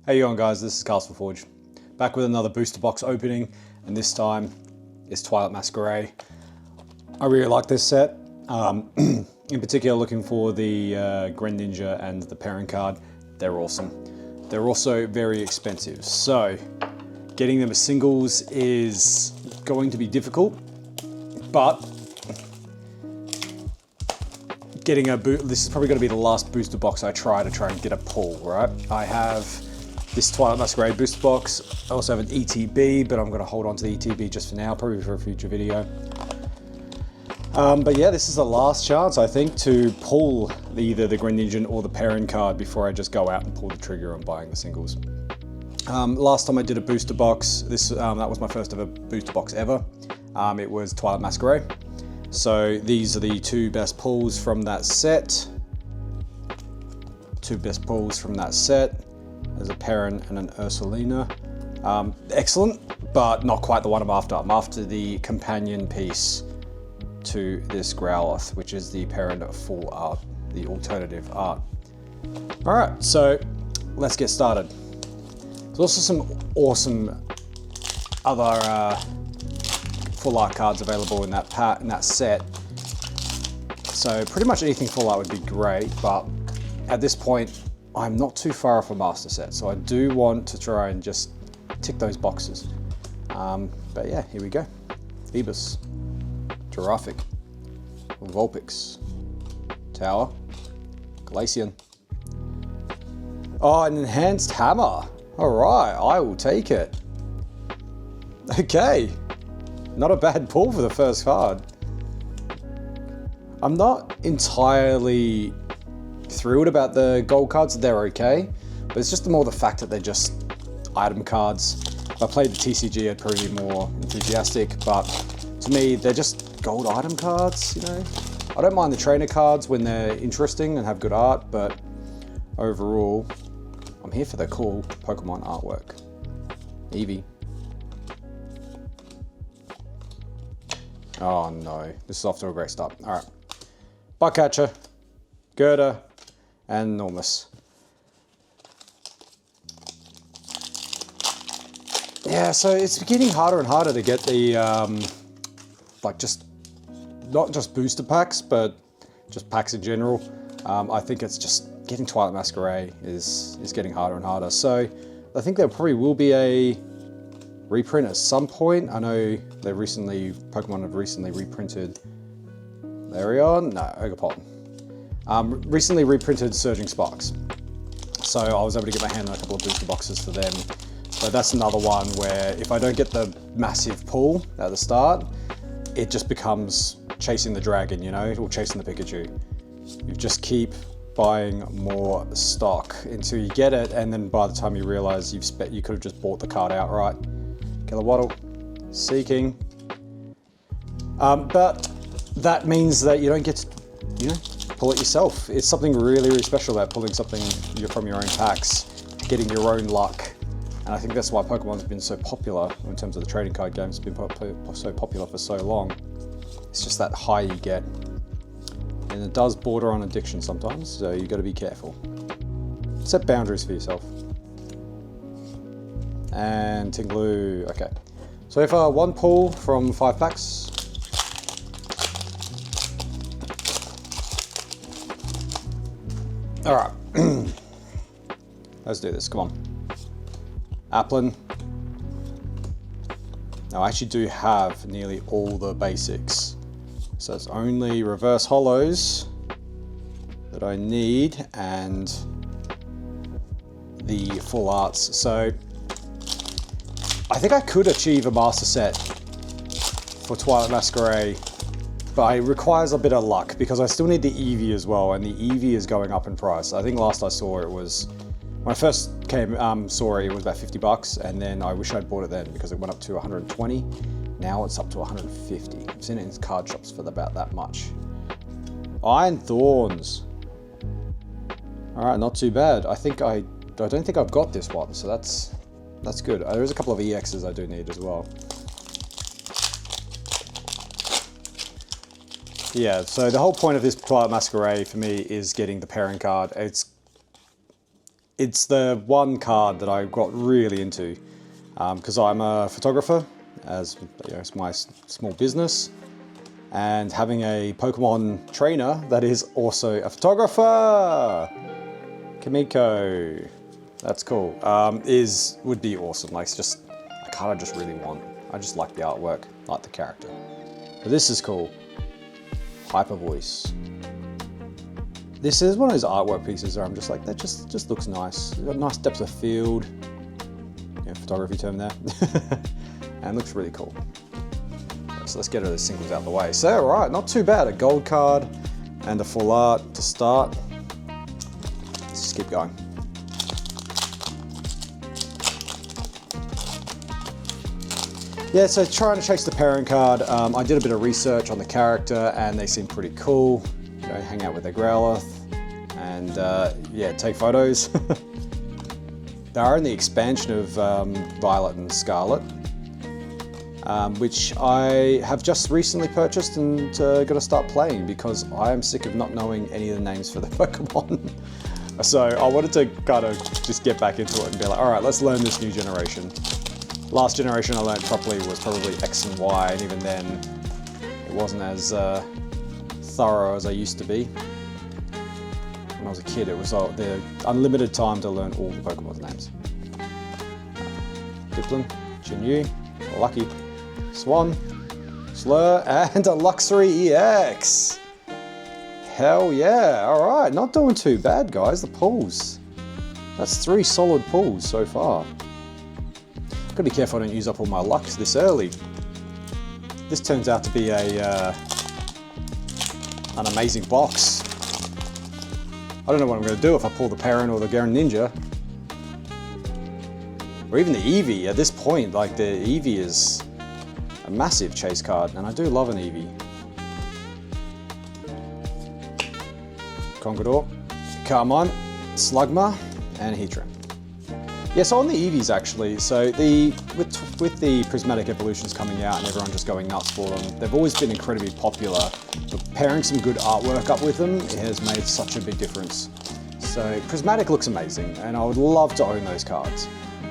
How you going, guys? This is Castleforge, back with another booster box opening, and this time it's Twilight Masquerade. I really like this set. In particular, looking for the Grand Ninja and the Perrin card. They're awesome. They're also very expensive, so getting them as singles is going to be difficult, but getting a this is probably going to be the last booster box I try and get a pull, right? I have this Twilight Masquerade booster box. I also have an ETB, but I'm going to hold on to the ETB just for now, probably for a future video. But yeah, this is the last chance, I think, to pull either the Grand Ninja or the Perrin card before I just go out and pull the trigger on buying the singles. Last time I did a booster box, that was my first ever booster box ever. It was Twilight Masquerade. So these are the two best pulls from that set. There's a Perrin and an Ursulina. Excellent, but not quite the one I'm after. I'm after the companion piece to this Growlithe, which is the Perrin full art, the alternative art. All right, so let's get started. There's also some awesome other full art cards available in that set. So pretty much anything full art would be great, but at this point, I'm not too far off a master set, so I do want to try and just tick those boxes. But yeah, here we go. Phoebus, Giraffic, Vulpix, Tower, Glaceon. Oh, an enhanced hammer. All right, I will take it. Okay, not a bad pull for the first card. I'm not entirely thrilled about the gold cards. They're okay, but it's just more the fact that they're just item cards. If I played the TCG, I'd probably be more enthusiastic, but to me, they're just gold item cards, you know? I don't mind the trainer cards when they're interesting and have good art, but overall, I'm here for the cool Pokemon artwork. Eevee. Oh no, this is off to a great start. All right. Bugcatcher, Gerda, and Enormous. Yeah, so it's getting harder and harder to get the, not just booster packs, but just packs in general. I think it's just getting Twilight Masquerade is getting harder and harder. So I think there probably will be a reprint at some point. I know Pokemon have recently reprinted Larion, no, Ogerpon. Recently reprinted Surging Sparks. So I was able to get my hand on a couple of booster boxes for them. So that's another one where if I don't get the massive pull at the start, it just becomes chasing the dragon, you know, or chasing the Pikachu. You just keep buying more stock until you get it, and then by the time you realize you could have just bought the card outright. Kilowaddle, Seeking. But that means that you don't get to, you know, pull it yourself. It's something really, really special about pulling something from your own packs, getting your own luck. And I think that's why Pokemon's been so popular in terms of the trading card games. It's been so popular for so long. It's just that high you get. And it does border on addiction sometimes, so you got to be careful. Set boundaries for yourself. And Tingloo, okay. So far, one pull from 5 packs. All right, let's do this, come on. Applin. Now I actually do have nearly all the basics. So it's only reverse holos that I need and the full arts. So I think I could achieve a master set for Twilight Masquerade, but it requires a bit of luck because I still need the Eevee as well, and the Eevee is going up in price. I think last I saw it was, when I first saw it was about 50 bucks, and then I wish I'd bought it then because it went up to 120. Now it's up to 150. I've seen it in card shops for about that much. Iron Thorns. All right, not too bad. I don't think I've got this one, so that's good. There's a couple of EXs I do need as well. Yeah, so the whole point of this Twilight Masquerade for me is getting the Perrin card. it's the one card that I got really into because I'm a photographer, as you know, it's my small business, and having a Pokemon trainer that is also a photographer, Kamiko, that's cool, would be awesome. Like, it's just a card I just really want. I just like the artwork, like the character. But this is cool. Hyper Voice. This is one of those artwork pieces where I'm just like, that just looks nice. It's got a nice depth of field. Yeah, photography term there. And looks really cool. So let's get those singles out of the way. So, all right, not too bad. A gold card and a full art to start. Let's just keep going. Yeah, so trying to chase the Perrin card. I did a bit of research on the character and they seem pretty cool. You know, hang out with their Growlithe and yeah, take photos. They are in the expansion of Violet and Scarlet, which I have just recently purchased and got to start playing because I am sick of not knowing any of the names for the Pokemon. So I wanted to kind of just get back into it and be like, all right, let's learn this new generation. Last generation I learned properly was probably X and Y, and even then it wasn't as thorough as I used to be. When I was a kid, it was the unlimited time to learn all the Pokemon's names. Dipplin, Jinyu, Lucky, Swan, Slur, and a Luxury EX. Hell yeah, alright, not doing too bad guys, the pulls. That's 3 solid pulls so far. Gotta be careful I don't use up all my luck this early. This turns out to be an amazing box. I don't know what I'm going to do if I pull the Perrin or the Garen Ninja. Or even the Eevee. At this point, like, the Eevee is a massive chase card, and I do love an Eevee. Congador, Carmine, Slugma, and Heatran. Yeah, so on the Eevees actually, so with the Prismatic Evolutions coming out and everyone just going nuts for them, they've always been incredibly popular, but pairing some good artwork up with them, it has made such a big difference. So Prismatic looks amazing, and I would love to own those cards.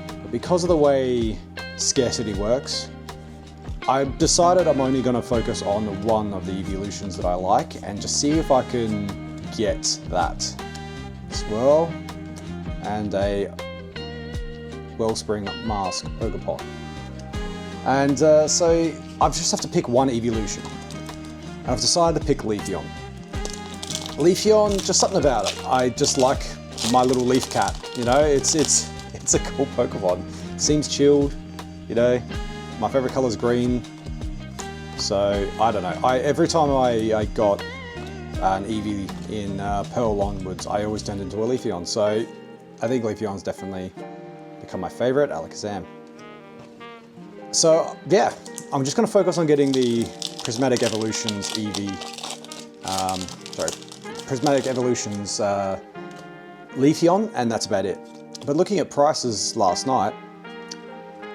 But because of the way scarcity works, I've decided I'm only going to focus on one of the evolutions that I like, and just see if I can get that. Swirl, and a Wellspring Mask Ogerpon. And so I just have to pick one evolution. And I've decided to pick Leafeon. Leafeon, just something about it. I just like my little leaf cat, you know, it's a cool Pokemon. Seems chilled, you know, my favorite color is green. So I don't know, every time I got an Eevee in Pearl onwards, I always turned into a Leafeon. So I think Leafeon's definitely become my favorite, Alakazam. So yeah, I'm just going to focus on getting the Prismatic Evolutions Eevee, Prismatic Evolutions Leafeon, and that's about it. But looking at prices last night,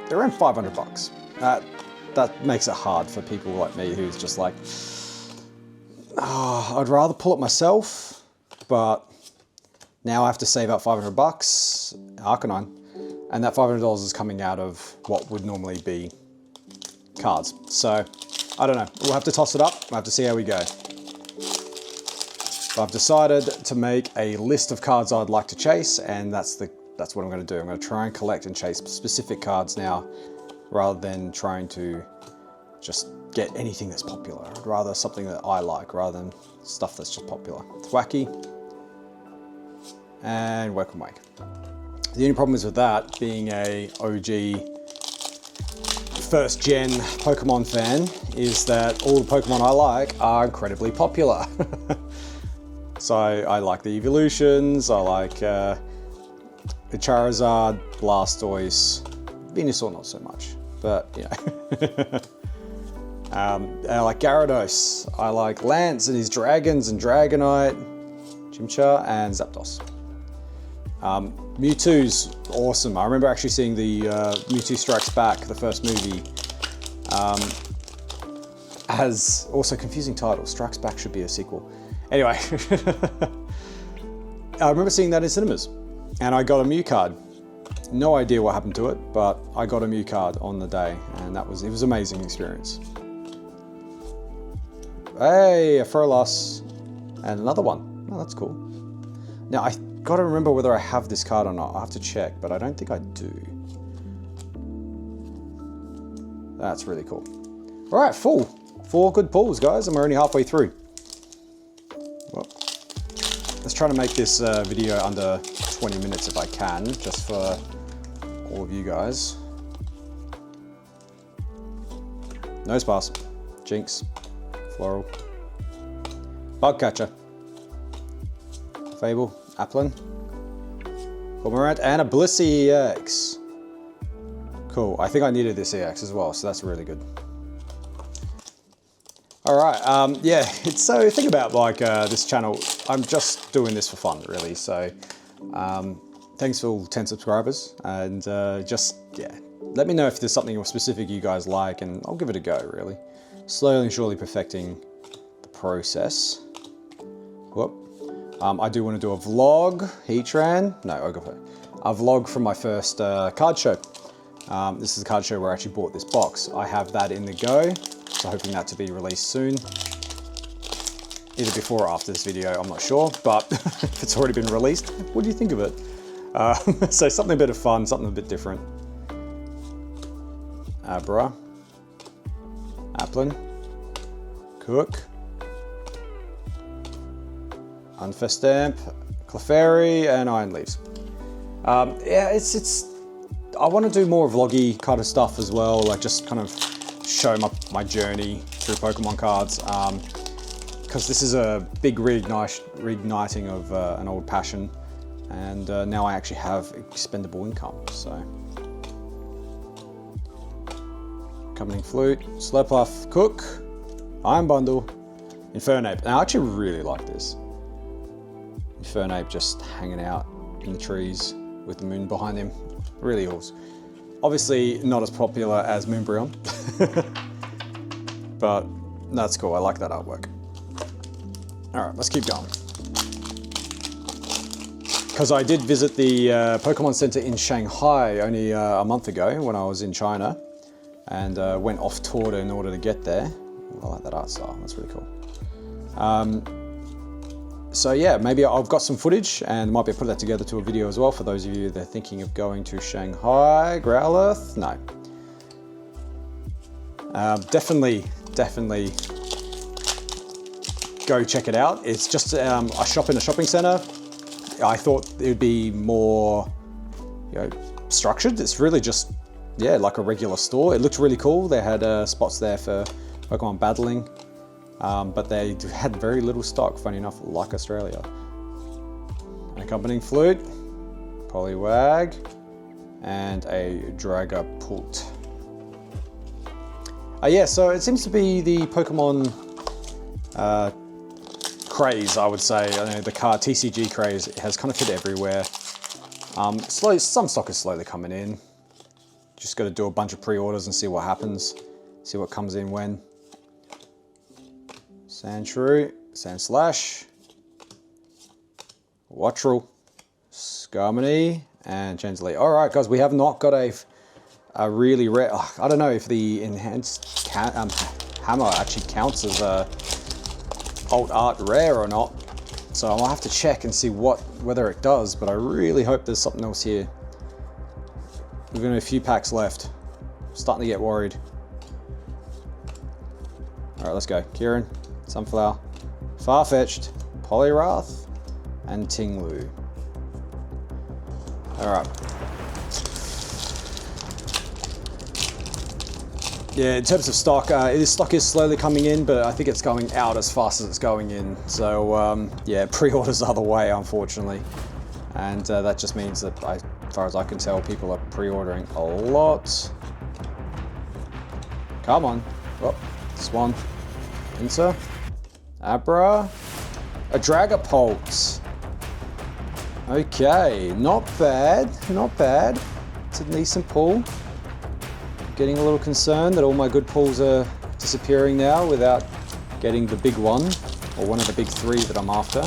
they're around 500 bucks. That makes it hard for people like me who's just like, oh, I'd rather pull it myself, but now I have to save up 500 bucks, Arcanine. And that $500 is coming out of what would normally be cards. So, I don't know. We'll have to toss it up. We'll have to see how we go. But I've decided to make a list of cards I'd like to chase, and that's what I'm going to do. I'm going to try and collect and chase specific cards now, rather than trying to just get anything that's popular. I'd rather something that I like, rather than stuff that's just popular. Thwacky. And Welcome Wake. The only problem is with that, being a OG first gen Pokemon fan, is that all the Pokemon I like are incredibly popular. So I like the evolutions, I like the Charizard, Blastoise, Venusaur not so much, but you know. I like Gyarados, I like Lance and his dragons and Dragonite, Chimchar and Zapdos. Mewtwo's awesome. I remember actually seeing the Mewtwo Strikes Back, the first movie, has also confusing title. Strikes Back should be a sequel. Anyway, I remember seeing that in cinemas. And I got a Mew card. No idea what happened to it, but I got a Mew card on the day, and it was an amazing experience. Hey, a Furloss, and another one. Oh, that's cool. Now, I gotta remember whether I have this card or not. I have to check, but I don't think I do. That's really cool. All right, full. 4 good pulls, guys, and we're only halfway through. Well, let's try to make this video under 20 minutes if I can, just for all of you guys. Nose pass, Jinx, Floral, Bug Catcher, Fable, Applin, Cormorant, and a Blissey EX. Cool, I think I needed this EX as well, so that's really good. All right, yeah, so think about like this channel, I'm just doing this for fun, really, so thanks for all 10 subscribers, and just, yeah, let me know if there's something specific you guys like, and I'll give it a go, really. Slowly and surely perfecting the process. Whoop. I do want to do a vlog, Heatran, no, a vlog from my first card show. This is the card show where I actually bought this box. I have that in the go. So hoping that to be released soon. Either before or after this video, I'm not sure, but if it's already been released, what do you think of it? So something a bit of fun, something a bit different. Abra, Applin, Cook, Unfestamp, Clefairy, and Iron Leaves. Yeah, it's. I want to do more vloggy kind of stuff as well, like just kind of show my journey through Pokemon cards, because this is a big reigniting of an old passion, and now I actually have expendable income. So, Accompanying Flute, Slurpuff, Cook, Iron Bundle, Infernape. Now I actually really like this. Infernape just hanging out in the trees with the moon behind him. Really awesome. Obviously not as popular as Moonbreon, but that's cool. I like that artwork. All right, let's keep going. Because I did visit the Pokemon Center in Shanghai only a month ago when I was in China, and went off tour in order to get there. I like that art style, that's really cool. So yeah, maybe I've got some footage and might be put that together to a video as well for those of you that are thinking of going to Shanghai. Growlithe? No. Definitely go check it out. It's just a shop in a shopping center. I thought it would be more, structured. It's really just, yeah, like a regular store. It looked really cool. They had spots there for Pokemon battling. But they had very little stock, funny enough, like Australia. An Accompanying Flute, Poliwag, and a Dragapult. Yeah, so it seems to be the Pokemon craze, I would say. The card TCG craze has kind of hit everywhere. Some stock is slowly coming in. Just got to do a bunch of pre-orders and see what happens, see what comes in when. Sandshrew, Sandslash, Wattrel, Skarmory, and Chansley. All right, guys, we have not got a really rare. I don't know if the enhanced hammer actually counts as a alt art rare or not. So I'll have to check and see whether it does. But I really hope there's something else here. We've got a few packs left. I'm starting to get worried. All right, let's go. Kieran. Sunflower, Farfetch'd, Poliwrath, and Tinglu. All right. Yeah, in terms of stock, this stock is slowly coming in, but I think it's going out as fast as it's going in. So yeah, pre-orders are the way, unfortunately, and that just means that, as far as I can tell, people are pre-ordering a lot. Come on, oh, Swan, Pinsir. Abra, a Dragapult. Okay, not bad, not bad. It's a decent pull. Getting a little concerned that all my good pulls are disappearing now without getting the big one, or one of the big 3 that I'm after.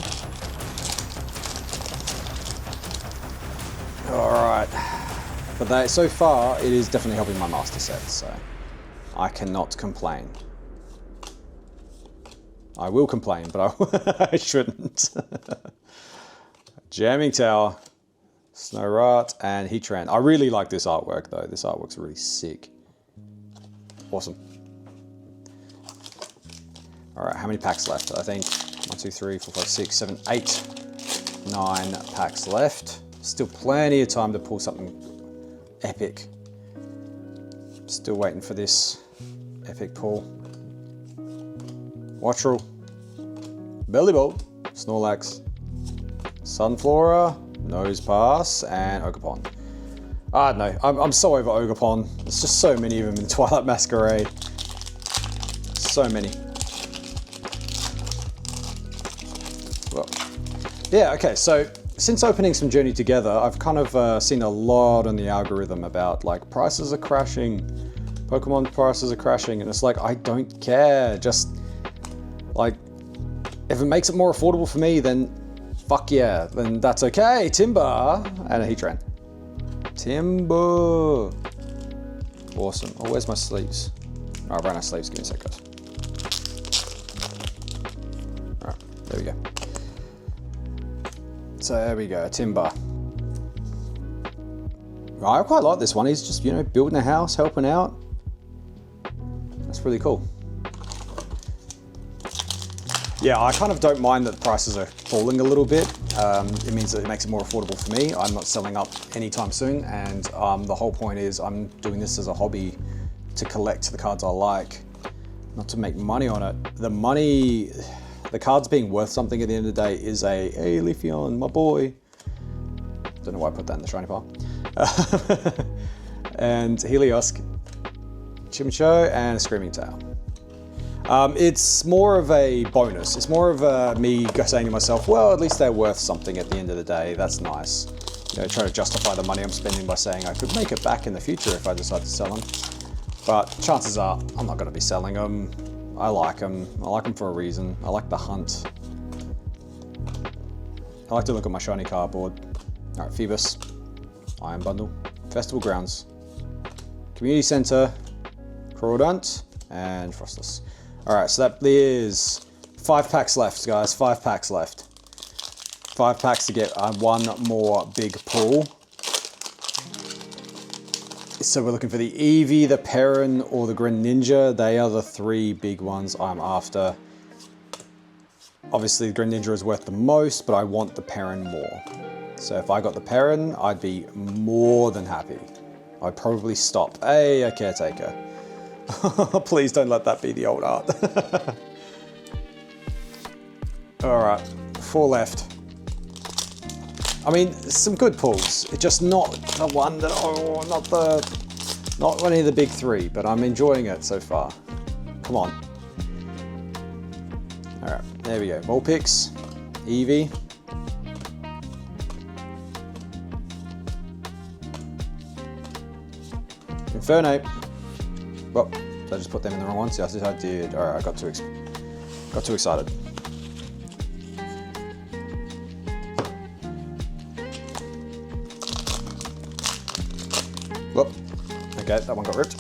But so far, it is definitely helping my master set, so I cannot complain. I will complain, but I shouldn't. Jamming Tower, Snow Rat, and Heatran. I really like this artwork, though. This artwork's really sick. Awesome. Alright, how many packs left? I think 1, 2, 3, 4, 5, 6, 7, 8, 9 packs left. Still plenty of time to pull something epic. Still waiting for this epic pull. Wattrel, Bellibolt, Snorlax, Sunflora, Nosepass, and Ogerpon. I don't know, I'm so over Ogerpon. There's just so many of them in Twilight Masquerade. So many. Well, yeah, okay, so since opening some Journey Together, I've kind of seen a lot on the algorithm about like prices are crashing, Pokemon prices are crashing, and it's like, I don't care. Just like, if it makes it more affordable for me, then fuck yeah, then that's okay. Timber and a Heatran. Timber. Awesome. Oh, where's my sleeves? Oh, I ran out of sleeves. Give me a sec, guys. All right, there we go. So there we go, Timber. I quite like this one. He's just, you know, building a house, helping out. That's really cool. Yeah, I kind of don't mind that the prices are falling a little bit. It means that it makes it more affordable for me. I'm not selling up anytime soon, and the whole point is I'm doing this as a hobby to collect the cards I like, not to make money on it. The cards being worth something at the end of the day is hey, Leafeon, my boy. Don't know why I put that in the shiny pile. And Helios, Chimcho, and a Screaming Tail. It's more of a bonus. It's more of me saying to myself, well, at least they're worth something at the end of the day. That's nice. You know, try to justify the money I'm spending by saying I could make it back in the future if I decide to sell them. But chances are I'm not going to be selling them. I like them. I like them for a reason. I like the hunt. I like to look at my shiny cardboard. All right, Phoebus, Iron Bundle, Festival Grounds, Community Center, Crawdaunt, and Frostless. All right, so that is 5 packs left, guys. 5 packs left. 5 packs to get one more big pull. So we're looking for the Eevee, the Perrin, or the Greninja. They are the 3 big ones I'm after. Obviously, the Greninja is worth the most, but I want the Perrin more. So if I got the Perrin, I'd be more than happy. I'd probably stop. Hey, a Caretaker. Please don't let that be the old art. All right, 4 left. I mean, some good pulls. It's just not the one that, not any of the big 3, but I'm enjoying it so far. Come on. All right, there we go. Vulpix, Eevee. Infernape. Well, did I just put them in the wrong ones? Yes, I did. All right, I got too excited. Whoop. Okay, that one got ripped.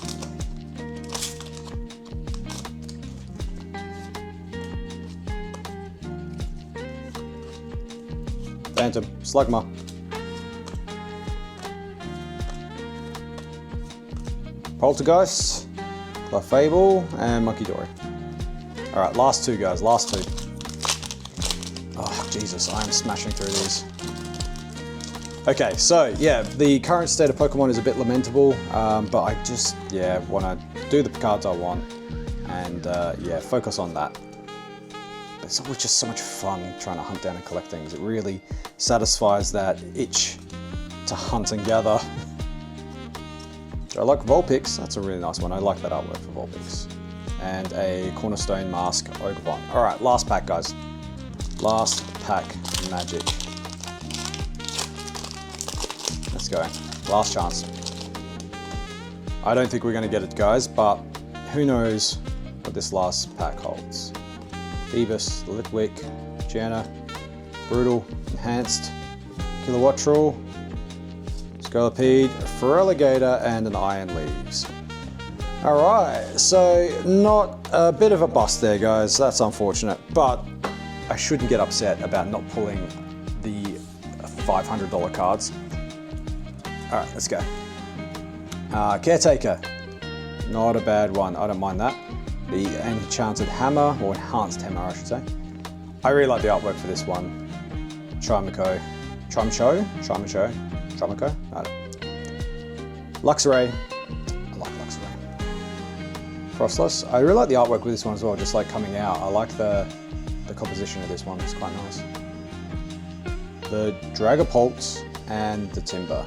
Phantom, Slugma. Poltergeist, Clefable, and Monkey Dory. All right, last 2, guys, last 2. Oh, Jesus, I am smashing through these. Okay, so yeah, the current state of Pokemon is a bit lamentable, but I just, yeah, want to do the cards I want and, yeah, focus on that. It's always just so much fun trying to hunt down and collect things. It really satisfies that itch to hunt and gather. I like Vulpix, that's a really nice one. I like that artwork for Vulpix. And a Cornerstone Mask Ogerpon. All right, last pack, guys. Last pack magic. Let's go. Last chance. I don't think we're going to get it, guys, but who knows what this last pack holds. Phoebus, Litwick, Gianna, Brutal, Enhanced, Kilowattrel, Scolipede, Feraligatr, and an Iron Leaves. Alright, so not a bit of a bust there, guys. That's unfortunate, but I shouldn't get upset about not pulling the $500 cards. Alright, let's go. Caretaker. Not a bad one. I don't mind that. The Enchanted Hammer, or Enhanced Hammer, I should say. I really like the artwork for this one. Trimako. I don't. Luxray. I like Luxray. Frostless. I really like the artwork with this one as well, just like coming out. I like the composition of this one. It's quite nice. The Dragapult and the Timber.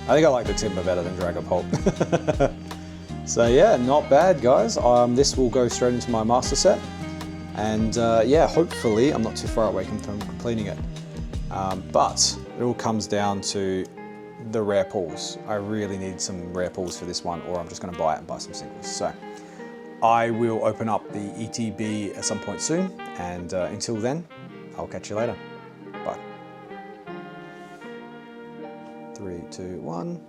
I think I like the Timber better than Dragapult. So yeah, not bad, guys. This will go straight into my master set. And yeah, hopefully I'm not too far away from completing it. But it all comes down to the rare pulls. I really need some rare pulls for this one, or I'm just going to buy it and buy some singles. So I will open up the ETB at some point soon. And until then, I'll catch you later. Bye. 3, 2, 1.